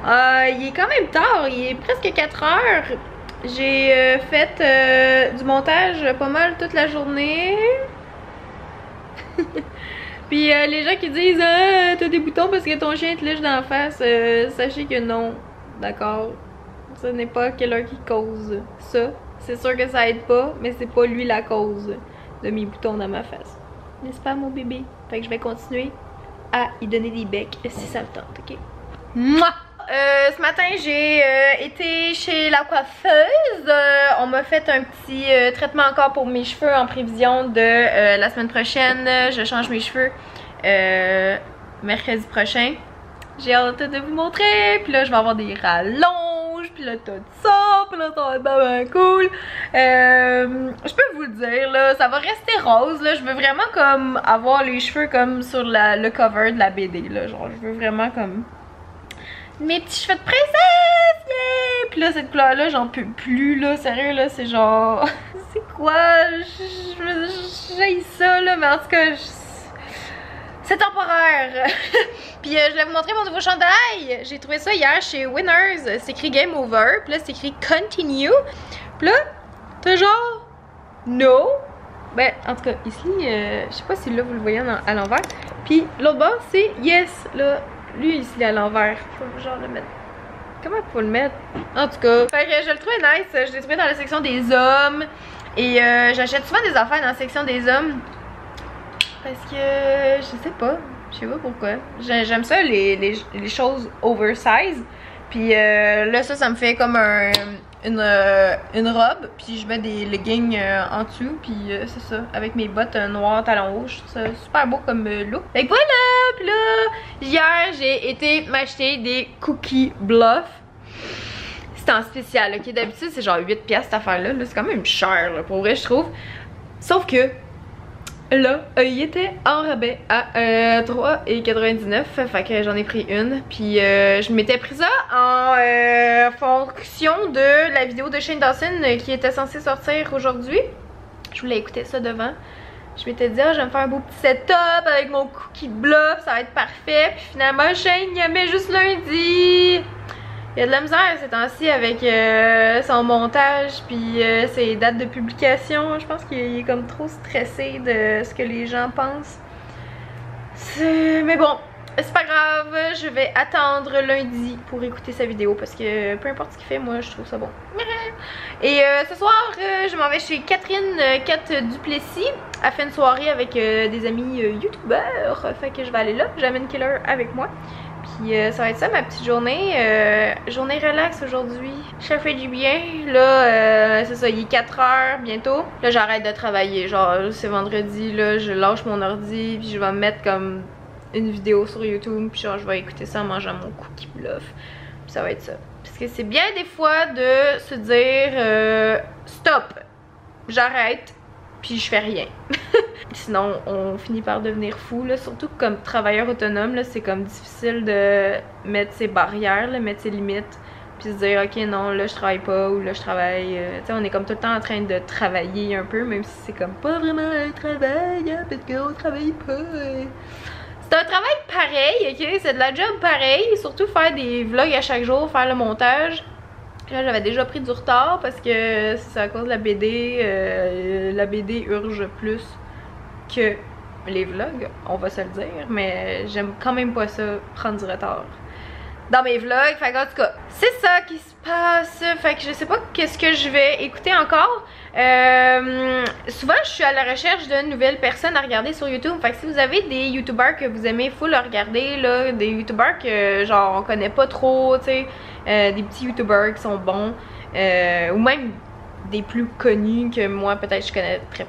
Il est quand même tard, il est presque 4 heures. J'ai fait du montage pas mal toute la journée. Puis les gens qui disent ah, t'as des boutons parce que ton chien te lèche dans la face, sachez que non, d'accord? Ce n'est pas quelqu'un qui cause ça. C'est sûr que ça aide pas, mais c'est pas lui la cause de mes boutons dans ma face. N'est-ce pas mon bébé? Fait que je vais continuer à y donner des becs si ça me tente, ok? Mouah! Ce matin, j'ai été chez la coiffeuse. On m'a fait un petit traitement encore pour mes cheveux en prévision de la semaine prochaine. Je change mes cheveux mercredi prochain. J'ai hâte de vous montrer. Puis là, je vais avoir des rallonges. Puis là, tout ça. Puis là, ça va être bien cool. Je peux vous le dire, là, ça va rester rose. Là. Je veux vraiment comme avoir les cheveux comme sur le cover de la BD. Là. Genre, je veux vraiment comme... mes petits cheveux de princesse, yeah! Puis là, cette couleur-là, j'en peux plus, là, sérieux, là, c'est genre... c'est quoi? J'haïs ça, là, mais en tout cas, c'est temporaire. Puis je vais vous montrer mon nouveau chandail. J'ai trouvé ça hier chez Winners. C'est écrit Game Over, puis là, c'est écrit Continue. Puis là, t'as genre... No. Ben, en tout cas, ici, je sais pas si là, vous le voyez à l'envers. Puis l'autre bord, c'est Yes, là. Lui, ici, il est à l'envers. Faut genre le mettre. Comment faut le mettre? En tout cas. Fait que je le trouvais nice. Je l'ai trouvé dans la section des hommes. Et j'achète souvent des affaires dans la section des hommes. Parce que je sais pas. Je sais pas pourquoi. J'aime ça, les choses oversize. Puis là, ça me fait comme une robe. Puis je mets des leggings en dessous. Puis c'est ça. Avec mes bottes noires talons rouges. Je trouve ça super beau comme look. Fait que voilà! Puis là, hier, j'ai été m'acheter des cookies bluff. C'était en spécial, ok? D'habitude, c'est genre 8$ cette affaire-là. Là, c'est quand même cher, là, pour vrai, je trouve. Sauf que là, il était en rabais à 3,99$. Fait que j'en ai pris une. Puis je m'étais pris ça en fonction de la vidéo de Shane Dawson qui était censée sortir aujourd'hui. Je voulais écouter ça devant. Je m'étais dit, ah, je vais me faire un beau petit setup avec mon cookie bluff, ça va être parfait. Puis finalement, Shane, il y a mis juste lundi. Il y a de la misère ces temps-ci avec son montage puis ses dates de publication. Je pense qu'il est comme trop stressé de ce que les gens pensent. Mais bon, c'est pas grave, je vais attendre lundi pour écouter sa vidéo parce que peu importe ce qu'il fait, moi je trouve ça bon. Et ce soir, je m'en vais chez Catherine Kat Duplessis. Elle fait une soirée avec des amis youtubeurs. Fait que je vais aller là, j'amène Killer avec moi. Puis ça va être ça ma petite journée. Journée relax aujourd'hui. Ça fait du bien. Là, c'est ça, il est 4 heures bientôt. Là, j'arrête de travailler. Genre, c'est vendredi, là, je lâche mon ordi. Puis je vais me mettre comme une vidéo sur YouTube. Puis genre, je vais écouter ça en mangeant mon cookie bluff. Puis ça va être ça. Parce que c'est bien des fois de se dire stop, j'arrête. Puis je fais rien. Sinon, on finit par devenir fou, là. Surtout comme travailleur autonome, là, c'est comme difficile de mettre ses barrières, là, mettre ses limites. Puis se dire, ok, non, là, je travaille pas, ou là, je travaille. Tu sais, on est comme tout le temps en train de travailler un peu, même si c'est comme pas vraiment un travail, hein, parce qu'on travaille pas. C'est un travail pareil, ok? C'est de la job pareil. Surtout faire des vlogs à chaque jour, faire le montage. Là, j'avais déjà pris du retard parce que c'est à cause de la BD. La BD urge plus que les vlogs, on va se le dire. Mais j'aime quand même pas ça, prendre du retard dans mes vlogs. Fait qu'en tout cas, c'est ça qui se passe. Fait que je sais pas qu'est-ce que je vais écouter encore. Souvent, je suis à la recherche de nouvelles personnes à regarder sur YouTube. Fait que si vous avez des youtubeurs que vous aimez full regarder, là, des youtubeurs que genre on connaît pas trop, tu sais, des petits youtubeurs qui sont bons, ou même des plus connus que moi peut-être je connaîtrais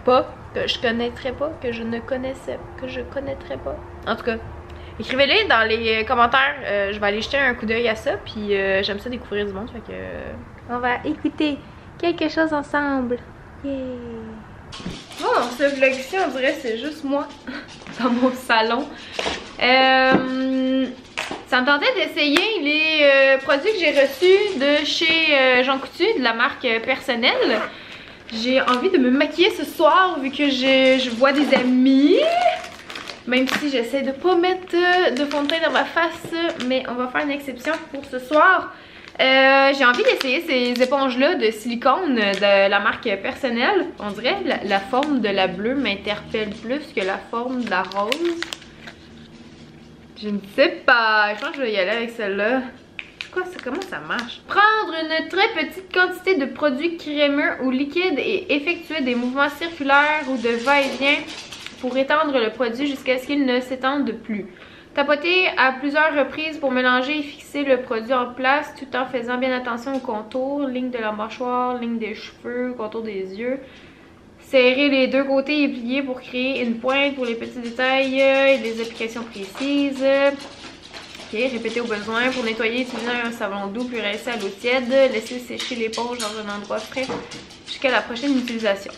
pas, que je ne connaissais, que je connaîtrais pas. En tout cas, écrivez-les dans les commentaires. Je vais aller jeter un coup d'œil à ça. Puis j'aime ça découvrir du monde. Fait que on va écouter quelque chose ensemble. Yeah. Bon, ce vlog-ci, on dirait c'est juste moi dans mon salon. Ça me tentait d'essayer les produits que j'ai reçus de chez Jean Coutu, de la marque Personnelle. J'ai envie de me maquiller ce soir vu que je vois des amis. Même si j'essaie de pas mettre de fond de teint dans ma face, mais on va faire une exception pour ce soir. J'ai envie d'essayer ces éponges-là de silicone de la marque Personnelle. On dirait la forme de la bleue m'interpelle plus que la forme de la rose. Je ne sais pas. Je pense que je vais y aller avec celle-là. Quoi, comment ça marche? Prendre une très petite quantité de produits crémeux ou liquides et effectuer des mouvements circulaires ou de va-et-vient pour étendre le produit jusqu'à ce qu'il ne s'étende plus. Tapoter à plusieurs reprises pour mélanger et fixer le produit en place tout en faisant bien attention aux contours, ligne de la mâchoire, ligne des cheveux, contour des yeux. Serrer les deux côtés et plier pour créer une pointe pour les petits détails et les applications précises. Ok, répétez au besoin. Pour nettoyer, utilisez un savon doux puis rincer à l'eau tiède. Laissez sécher l'éponge dans un endroit frais jusqu'à la prochaine utilisation.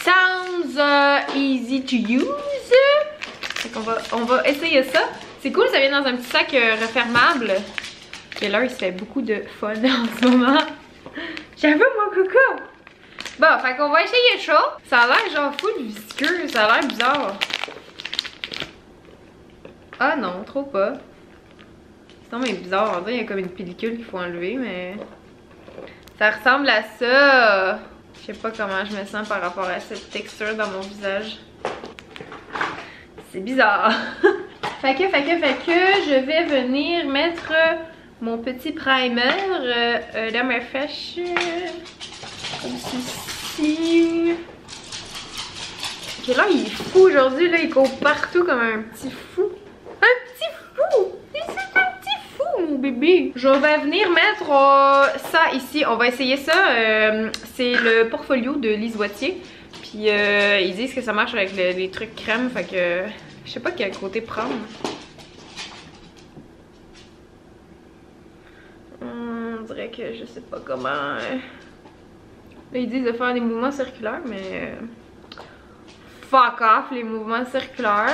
Sounds easy to use. Donc on va essayer ça. C'est cool, ça vient dans un petit sac refermable. Et là, il se fait beaucoup de fun en ce moment. J'avoue, mon coucou! Bon, fait qu'on va essayer ça. Ça a l'air genre full visqueux, ça a l'air bizarre. Ah non, trop pas. C'est vraiment bizarre, on dirait qu'il y a comme une pellicule qu'il faut enlever, mais... Ça ressemble à ça. Je sais pas comment je me sens par rapport à cette texture dans mon visage. C'est bizarre. fait que je vais venir mettre mon petit primer dans ma fèche. Comme ceci. Ok, là il est fou aujourd'hui, là il court partout comme un petit fou. Un petit fou! C'est un petit fou mon bébé. Je vais venir mettre ça ici, on va essayer ça. C'est le portfolio de Lise Wattier. Puis ils disent que ça marche avec les trucs crème, fait que je sais pas quel côté prendre. On dirait que je sais pas comment... Là, ils disent de faire des mouvements circulaires, mais... Fuck off les mouvements circulaires.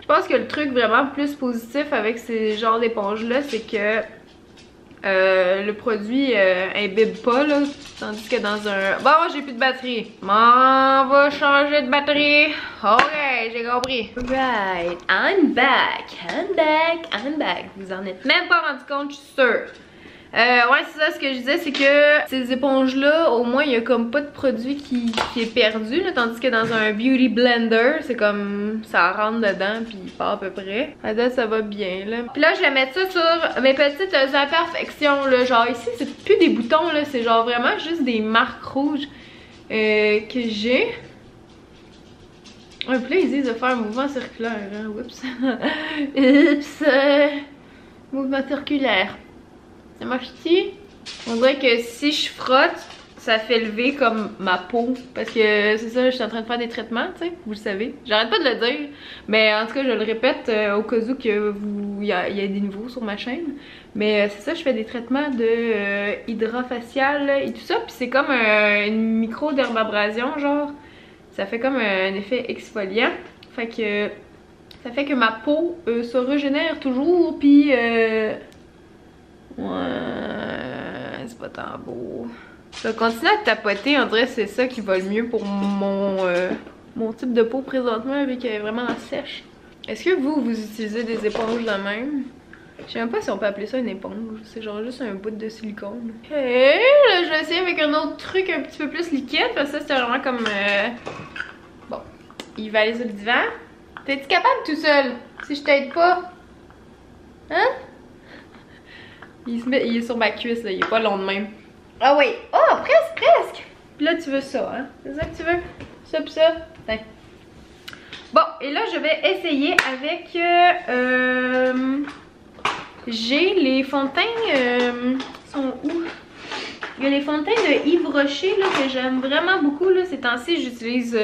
Je pense que le truc vraiment plus positif avec ces genres d'éponges-là, c'est que le produit imbibe pas, là. Tandis que dans un... Bon, j'ai plus de batterie. On va changer de batterie. Ok, j'ai compris. Right, I'm back. I'm back. Vous en êtes même pas rendu compte, je suis sûre. Ouais, c'est ça, ce que je disais, c'est que ces éponges-là, au moins, il y a comme pas de produit qui est perdu, là, tandis que dans un beauty blender, c'est comme ça rentre dedans puis il part à peu près. À date, ça va bien, là. Puis là, je vais mettre ça sur mes petites imperfections, là. Genre ici, c'est plus des boutons, là, c'est genre vraiment juste des marques rouges que j'ai. Ouais, puis là, ils disent de faire un mouvement circulaire, hein. Oups. Oups. Mouvement circulaire. Ça marche-t-il? On dirait que si je frotte, ça fait lever comme ma peau. Parce que c'est ça, je suis en train de faire des traitements, tu sais, vous le savez. J'arrête pas de le dire, mais en tout cas, je le répète au cas où que il y a des nouveaux sur ma chaîne. Mais c'est ça, je fais des traitements de hydrafacial et tout ça. Puis c'est comme une micro-dermabrasion, genre. Ça fait comme un effet exfoliant. Fait que ça fait que ma peau se régénère toujours, puis... Ouais, c'est pas tant beau. Je vais continuer à tapoter, on dirait que c'est ça qui va le mieux pour mon type de peau présentement, vu qu'elle est vraiment sèche. Est-ce que vous utilisez des éponges de même? Je sais même pas si on peut appeler ça une éponge, c'est genre juste un bout de silicone. Ok, là je vais essayer avec un autre truc un petit peu plus liquide, parce que ça c'était vraiment comme... Bon, il va aller sur le divan. T'es-tu capable tout seul? Si je t'aide pas? Hein? Il est sur ma cuisse, là, il est pas long de même. Ah oui! Oh, presque! Puis là, tu veux ça, hein? C'est ça que tu veux? Ça pis ça? Tiens. Bon, et là, je vais essayer avec... j'ai les fonds de teint... sont où? Il y a les fonds de teint de Yves Rocher, là, que j'aime vraiment beaucoup, là. Ces temps-ci, j'utilise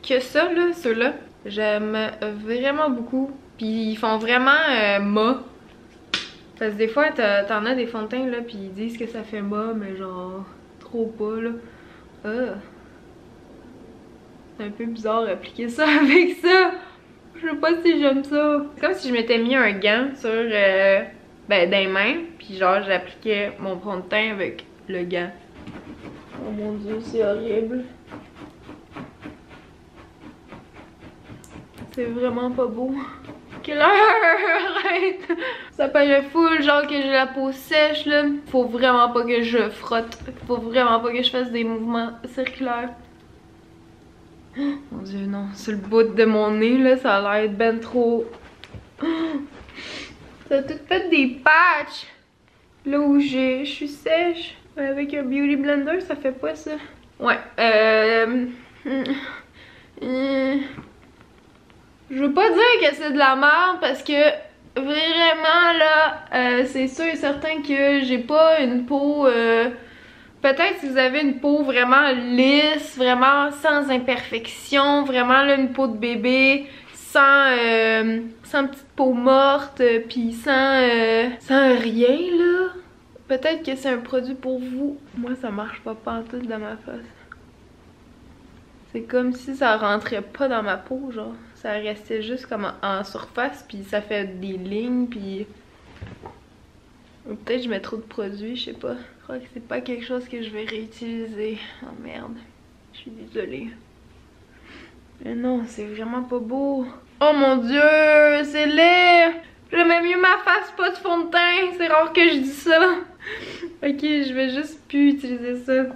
que ça, là, ceux-là. J'aime vraiment beaucoup. Puis ils font vraiment mat. Parce que des fois, t'en as des fonds de teint, là, pis ils disent que ça fait mat, mais genre, trop pas, là. C'est un peu bizarre d'appliquer ça avec ça. Je sais pas si j'aime ça. C'est comme si je m'étais mis un gant sur, dans les mains, pis genre, j'appliquais mon fond de teint avec le gant. Oh mon dieu, c'est horrible. C'est vraiment pas beau. Quelle heure? Arrête! Ça paraît full, genre que j'ai la peau sèche là. Faut vraiment pas que je frotte. Faut vraiment pas que je fasse des mouvements circulaires. Mon dieu, non. Sur le bout de mon nez là, ça a l'air ben trop. Ça a tout fait des patchs. Là où je suis sèche. Avec un beauty blender, ça fait pas ça. Ouais, je veux pas dire que c'est de la merde parce que vraiment là, c'est sûr et certain que j'ai pas une peau. Peut-être si vous avez une peau vraiment lisse, vraiment sans imperfection, vraiment là, une peau de bébé, sans petite peau morte, puis sans rien là. Peut-être que c'est un produit pour vous. Moi, ça marche pas pantoute dans ma face. C'est comme si ça rentrait pas dans ma peau, genre. Ça restait juste comme en surface, puis ça fait des lignes, puis... Peut-être que je mets trop de produits, je sais pas. Je crois que c'est pas quelque chose que je vais réutiliser. Oh merde. Je suis désolée. Mais non, c'est vraiment pas beau. Oh mon dieu, c'est laid! J'aimais mieux ma face, pas de fond de teint. C'est rare que je dis ça. Ok, je vais juste plus utiliser ça.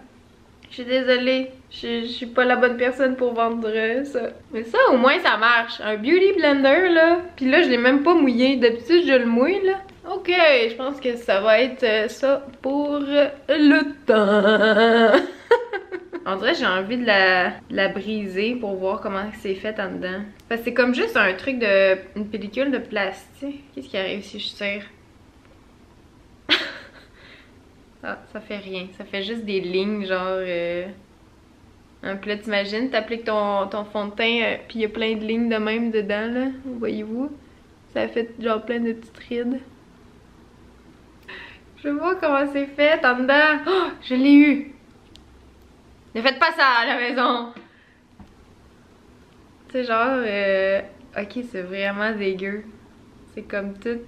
Je suis désolée. Je suis pas la bonne personne pour vendre ça. Mais ça, au moins, ça marche. Un beauty blender, là. Puis là, je l'ai même pas mouillé. D'habitude, je le mouille, là. Ok, je pense que ça va être ça pour le temps. On dirait que j'ai envie de la briser pour voir comment c'est fait en dedans. Parce que c'est comme juste un truc de... une pellicule de plastique. Qu'est-ce qui arrive si je tire? Ah, ça fait rien. Ça fait juste des lignes, genre... Puis là, t'imagines, t'appliques ton fond de teint, puis il y a plein de lignes de même dedans, là. Voyez-vous? Ça fait genre plein de petites rides. Je vois comment c'est fait en dedans. Oh, je l'ai eu! Ne faites pas ça à la maison! C'est genre... Ok, c'est vraiment dégueu. C'est comme tout...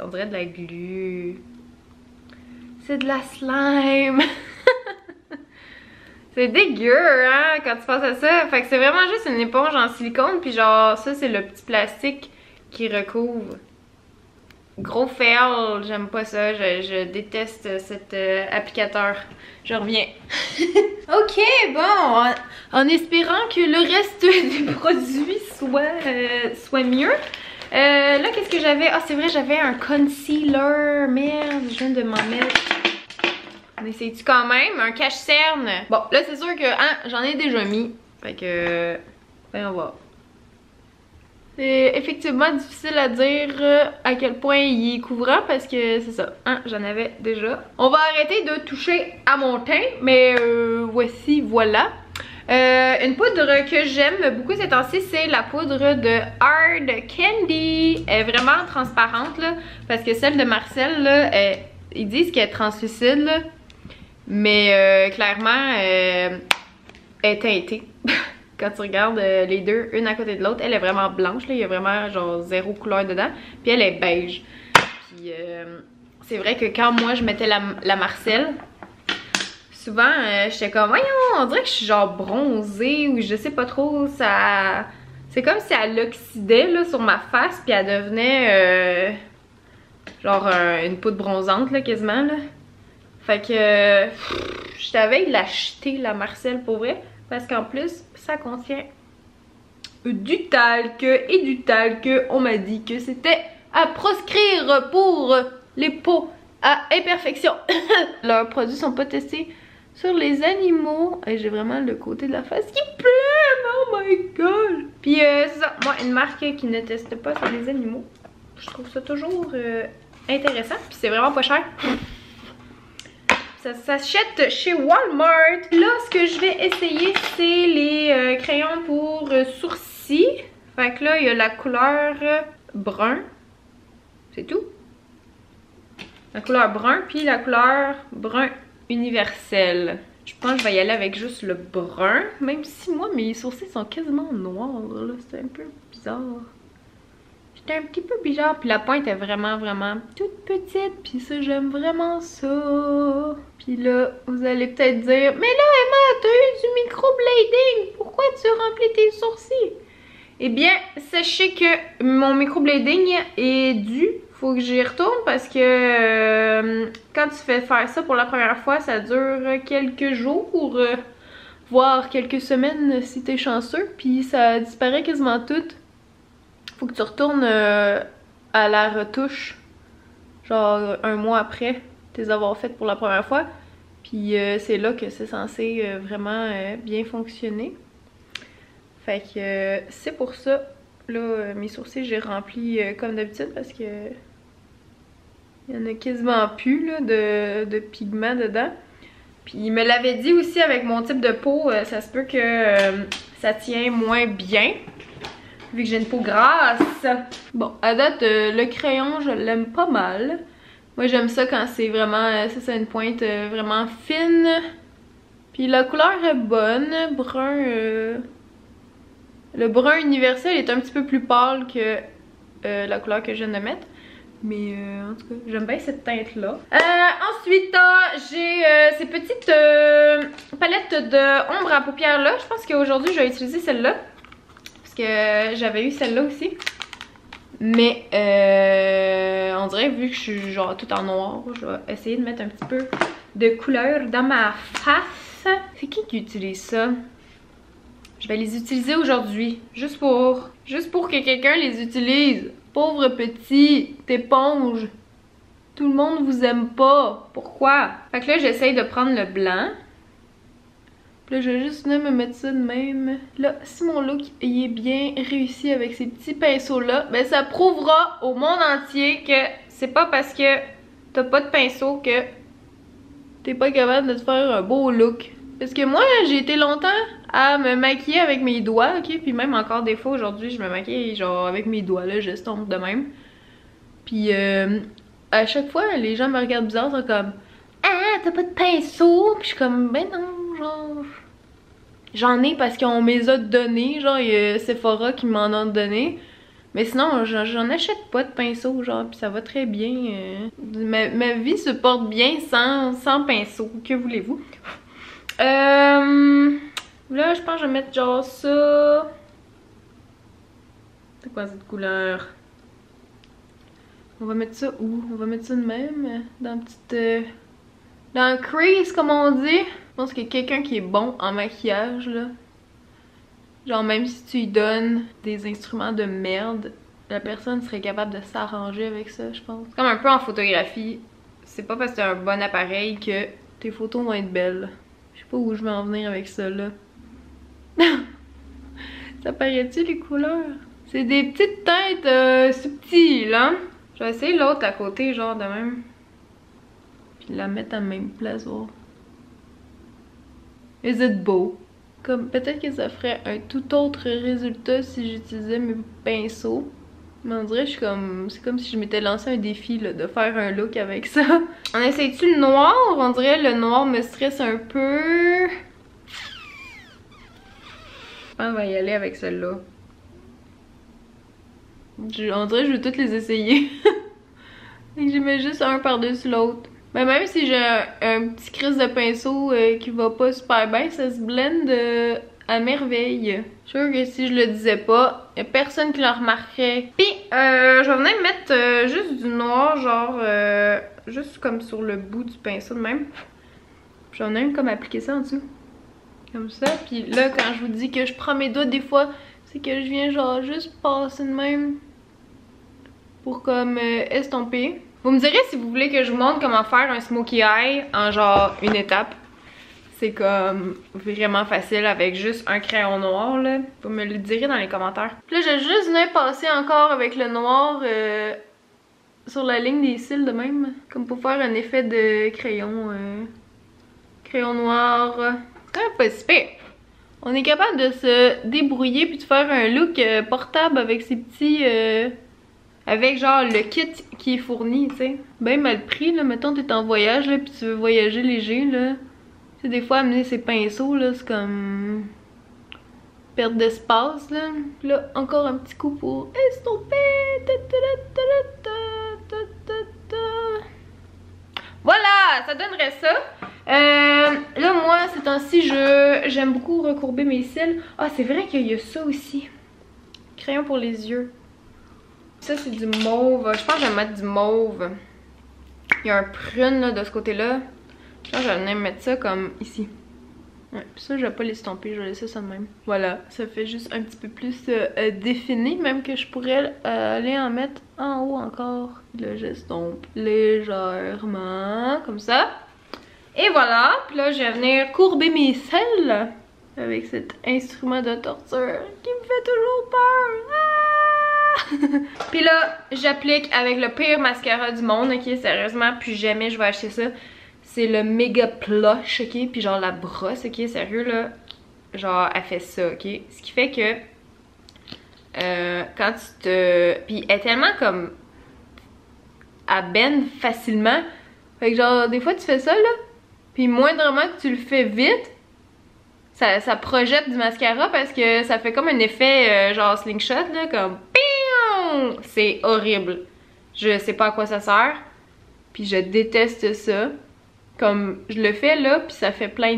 On dirait de la glu. C'est de la slime. C'est dégueu, hein, quand tu penses à ça. Fait que c'est vraiment juste une éponge en silicone. Puis genre, ça, c'est le petit plastique qui recouvre. Gros fail, j'aime pas ça. Je déteste cet applicateur. Je reviens. Ok, bon. En espérant que le reste des produits soit mieux. Là, qu'est-ce que j'avais? Ah, c'est vrai, j'avais un concealer. Merde, je viens de m'en mettre. On essaye-tu quand même? Un cache-cerne. Bon, là, c'est sûr que j'en ai déjà mis. Fait que... on va voir. C'est effectivement difficile à dire à quel point il est couvrant parce que c'est ça, j'en avais déjà. On va arrêter de toucher à mon teint, mais voici, voilà. Une poudre que j'aime beaucoup ces temps-ci, c'est la poudre de Hard Candy. Elle est vraiment transparente, là, parce que celle de Marcel, là, ils disent qu'elle est translucide, là, mais clairement, elle est teintée. Quand tu regardes les deux, une à côté de l'autre, elle est vraiment blanche, là, il y a vraiment genre zéro couleur dedans, puis elle est beige. Puis c'est vrai que quand moi je mettais la Marcel, souvent j'étais comme voyons, on dirait que je suis genre bronzée ou je sais pas trop, ça... C'est comme si elle oxydait là, sur ma face, puis elle devenait genre une poudre bronzante là, quasiment là. Fait que je t'avais l'acheter la Marcel pour vrai. Parce qu'en plus, ça contient du talc. Et du talc, on m'a dit que c'était à proscrire pour les peaux à imperfection. Leurs produits sont pas testés sur les animaux. Et j'ai vraiment le côté de la face qui pleure. Oh my god. Puis c'est ça, moi, une marque qui ne teste pas sur les animaux. Je trouve ça toujours intéressant. Puis c'est vraiment pas cher. Ça s'achète chez Walmart. Là, ce que je vais essayer, c'est les crayons pour sourcils. Fait que là, il y a la couleur brun. C'est tout. La couleur brun, puis la couleur brun universel. Je pense que je vais y aller avec juste le brun. Même si moi, mes sourcils sont quasiment noirs. Là, c'est un peu bizarre. Je J'étais un petit peu bizarre. Puis la pointe est vraiment toute petite. Puis ça, j'aime vraiment ça. Puis là, vous allez peut-être dire, mais là, Emma, t'as eu du microblading. Pourquoi tu remplis tes sourcils? Eh bien, sachez que mon microblading est dû. Faut que j'y retourne parce que quand tu fais faire ça pour la première fois, ça dure quelques jours, voire quelques semaines si t'es chanceux. Puis ça disparaît quasiment tout. Faut que tu retournes à la retouche, genre un mois après tes avoir faites pour la première fois. Puis c'est là que c'est censé vraiment bien fonctionner. Fait que c'est pour ça. Là, mes sourcils, j'ai rempli comme d'habitude parce que il y en a quasiment plus là, de pigments dedans. Puis il me l'avait dit aussi avec mon type de peau, ça se peut que ça tient moins bien. Vu que j'ai une peau grasse. Bon, à date, le crayon, je l'aime pas mal. Moi, j'aime ça quand c'est vraiment, c'est une pointe vraiment fine. Puis la couleur est bonne, brun. Le brun universel est un petit peu plus pâle que la couleur que je viens de mettre. Mais en tout cas, j'aime bien cette teinte-là. Ensuite, j'ai ces petites palettes de ombre à paupières-là. Je pense qu'aujourd'hui, je vais utiliser celle-là. Parce que j'avais eu celle-là aussi. Mais on dirait, vu que je suis genre tout en noir, je vais essayer de mettre un petit peu de couleur dans ma face. C'est qui utilise ça? Je vais les utiliser aujourd'hui. Juste pour que quelqu'un les utilise. Pauvre petite éponge. Tout le monde vous aime pas. Pourquoi? Fait que là, j'essaye de prendre le blanc. Puis là, je vais juste venir me mettre ça de même. Là, si mon look il est bien réussi avec ces petits pinceaux-là, ben ça prouvera au monde entier que c'est pas parce que t'as pas de pinceau que t'es pas capable de te faire un beau look. Parce que moi, j'ai été longtemps à me maquiller avec mes doigts, ok? Puis même encore des fois aujourd'hui, je me maquille genre avec mes doigts, là, je tombe de même. Puis à chaque fois, les gens me regardent bizarre, ils sont comme « Ah, t'as pas de pinceau? » Puis je suis comme « Ben non, genre... » J'en ai parce qu'on me les a donnés, genre il y a Sephora qui m'en a donné. Mais sinon, j'en achète pas de pinceau, genre, puis ça va très bien. Ma vie se porte bien sans pinceau, que voulez-vous? Là, je pense que je vais mettre genre ça. C'est quoi cette couleur? On va mettre ça où? On va mettre ça de même, dans une petite... dans le crease, comme on dit. Je pense que quelqu'un qui est bon en maquillage, là, genre même si tu lui donnes des instruments de merde, la personne serait capable de s'arranger avec ça, je pense. Comme un peu en photographie, c'est pas parce que t'as un bon appareil que tes photos vont être belles. Je sais pas où je vais en venir avec ça, là. Ça paraît-tu les couleurs? C'est des petites teintes subtiles, hein? Je vais essayer l'autre à côté, genre de même. Puis la mettre à la même place, voir. Is it beau? Comme peut-être que ça ferait un tout autre résultat si j'utilisais mes pinceaux. Mais on dirait que je suis comme... c'est comme si je m'étais lancé un défi là, de faire un look avec ça. On essaye-tu le noir? On dirait le noir me stresse un peu. Je pense qu'on va y aller avec celle-là. On dirait que je vais toutes les essayer. Et j'y mets juste un par-dessus l'autre. Mais même si j'ai un petit crise de pinceau qui va pas super bien, ça se blende à merveille. Je suis sûre que si je le disais pas, y a personne qui le remarquerait. Puis je vais venir mettre juste du noir, genre juste comme sur le bout du pinceau de même. Puis j'en ai même comme appliqué ça en dessous. Comme ça. Puis là, quand je vous dis que je prends mes doigts des fois, c'est que je viens genre juste passer de même pour comme estomper. Vous me direz si vous voulez que je vous montre comment faire un smokey eye en genre une étape. C'est comme vraiment facile avec juste un crayon noir là. Vous me le direz dans les commentaires. Puis là, je vais juste venir passer encore avec le noir sur la ligne des cils de même. Comme pour faire un effet de crayon. Crayon noir. C'est quand même pas si pire. On est capable de se débrouiller puis de faire un look portable avec ces petits... avec genre le kit qui est fourni, tu sais. Ben mal pris, là. Mettons t'es en voyage, là, pis tu veux voyager léger, là. Tu sais, des fois, amener ses pinceaux, là, c'est comme... perte d'espace là. Là, encore un petit coup pour estomper. Voilà, ça donnerait ça. Là, moi, ces temps-ci, j'aime beaucoup recourber mes cils. Ah, c'est vrai qu'il y a ça aussi. Crayon pour les yeux. Ça, c'est du mauve. Je pense que je vais mettre du mauve. Il y a un prune là, de ce côté-là. Je pense que je vais venir mettre ça comme ici. Ouais, puis ça, je vais pas l'estomper, je vais laisser ça de même. Voilà, ça fait juste un petit peu plus défini, même que je pourrais aller en mettre en haut encore. Là, j'estompe légèrement, comme ça. Et voilà, puis là, je vais venir courber mes cils avec cet instrument de torture qui me fait toujours peur. Ah! Puis là, j'applique avec le pire mascara du monde, ok? Sérieusement, plus jamais je vais acheter ça. C'est le méga plush, ok? Puis genre la brosse, ok? Sérieux, là, genre, elle fait ça, ok? Ce qui fait que quand tu te... Puis elle est tellement comme... Elle bend facilement. Fait que genre, des fois, tu fais ça, là. Puis moindrement que tu le fais vite, ça projette du mascara parce que ça fait comme un effet genre slingshot, là, comme... C'est horrible. Je sais pas à quoi ça sert. Puis je déteste ça. Comme, je le fais là, puis ça fait plein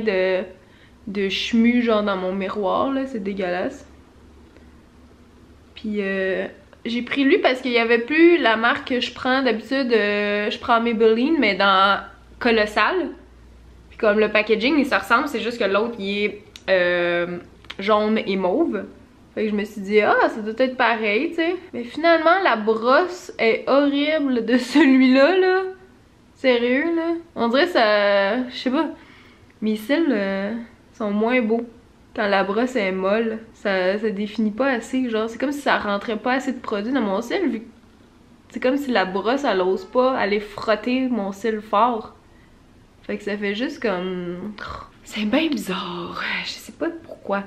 de chemu genre dans mon miroir, là, c'est dégueulasse. Puis j'ai pris lui parce qu'il y avait plus la marque que je prends d'habitude, je prends Maybelline, mais dans Colossal. Puis comme le packaging, il se ressemble, c'est juste que l'autre, il est jaune et mauve. Fait que je me suis dit, ah, ça doit être pareil, tu sais. Mais finalement, la brosse est horrible de celui-là, là. Sérieux, là? On dirait ça... Je sais pas. Mes cils sont moins beaux quand la brosse est molle. Ça définit pas assez, genre. C'est comme si ça rentrait pas assez de produit dans mon cil, vu que... C'est comme si la brosse, elle ose pas aller frotter mon cil fort. Fait que ça fait juste comme... C'est bien bizarre. Je sais pas pourquoi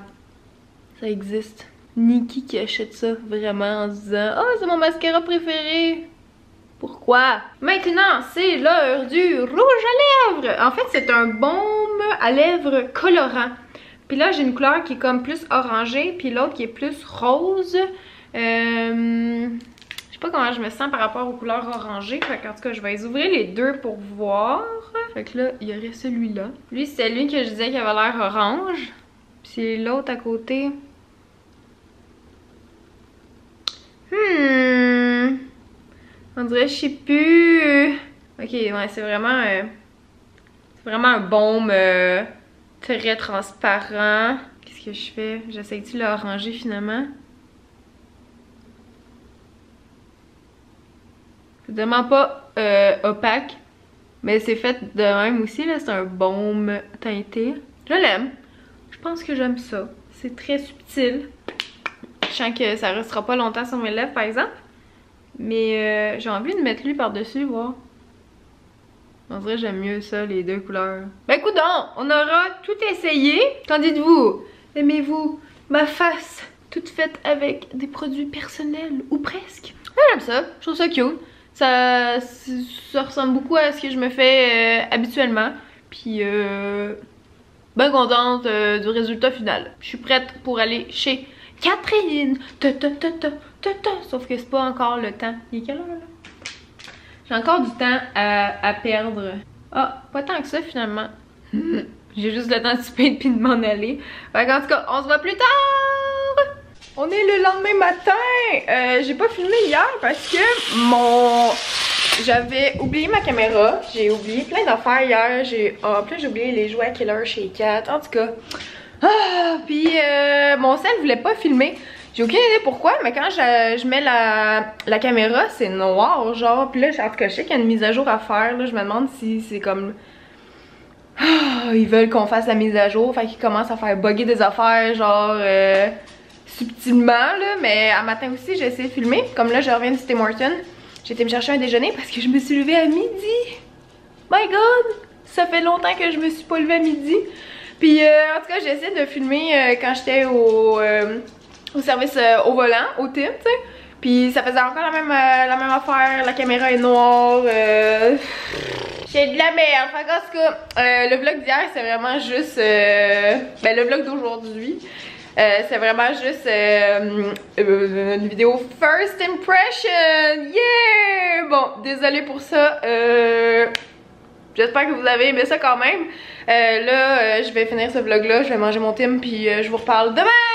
ça existe. Ni qui achète ça vraiment en se disant « Oh, c'est mon mascara préféré! » Pourquoi? Maintenant, c'est l'heure du rouge à lèvres! En fait, c'est un baume à lèvres colorant. Puis là, j'ai une couleur qui est comme plus orangée, puis l'autre qui est plus rose. Je sais pas comment je me sens par rapport aux couleurs orangées. Fait qu'en tout cas, je vais les ouvrir les deux pour voir. Fait que là, il y aurait celui-là. Lui, c'est lui que je disais qui avait l'air orange. Puis c'est l'autre à côté. On dirait, je sais plus. Ok, ouais, c'est vraiment un baume très transparent. Qu'est-ce que je fais? J'essaie-tu de l'oranger finalement? C'est vraiment pas opaque. Mais c'est fait de même aussi, là. C'est un baume teinté. Je l'aime. Je pense que j'aime ça. C'est très subtil. Je sens que ça restera pas longtemps sur mes lèvres, par exemple. Mais j'ai envie de mettre lui par-dessus, voir. On dirait que j'aime mieux ça, les deux couleurs. Ben écoute donc, on aura tout essayé. Qu'en dites-vous? Aimez-vous ma face toute faite avec des produits personnels, ou presque? Ouais, j'aime ça, je trouve ça cute. Ça ressemble beaucoup à ce que je me fais habituellement. Puis ben contente du résultat final. Je suis prête pour aller chez Catherine. Sauf que c'est pas encore le temps. Il est quelle heure là? J'ai encore du temps à perdre. Ah, pas tant que ça finalement. J'ai juste le temps de souper puis de m'en aller. Fait qu'en tout cas, on se voit plus tard! On est le lendemain matin! J'ai pas filmé hier parce que j'avais oublié ma caméra. J'ai oublié plein d'affaires hier. En plus, j'ai oublié les jouets Killer chez Kat. En tout cas. Ah! Puis mon sel voulait pas filmer. J'ai aucune idée pourquoi, mais quand je mets la caméra, c'est noir, genre. Puis là, en tout cas, je sais qu'il y a une mise à jour à faire. Là, je me demande si c'est comme... ils veulent qu'on fasse la mise à jour, fait qu'ils commencent à faire bugger des affaires, genre... subtilement, là. Mais à matin aussi, j'ai essayé de filmer. Comme là, je reviens du Tim Hortons. J'ai été me chercher un déjeuner parce que je me suis levée à midi. My God! Ça fait longtemps que je me suis pas levée à midi. Puis, en tout cas, j'ai essayé de filmer quand j'étais au service au volant, au Tim, tu sais. Puis ça faisait encore la même affaire, la caméra est noire, j'ai de la merde. Fait qu'en tout cas, le vlog d'hier c'est vraiment juste, ben le vlog d'aujourd'hui, C'est vraiment juste une vidéo first impression. Yeah! Bon, désolée pour ça. J'espère que vous avez aimé ça quand même. Là, je vais finir ce vlog là, je vais manger mon Tim puis je vous reparle demain!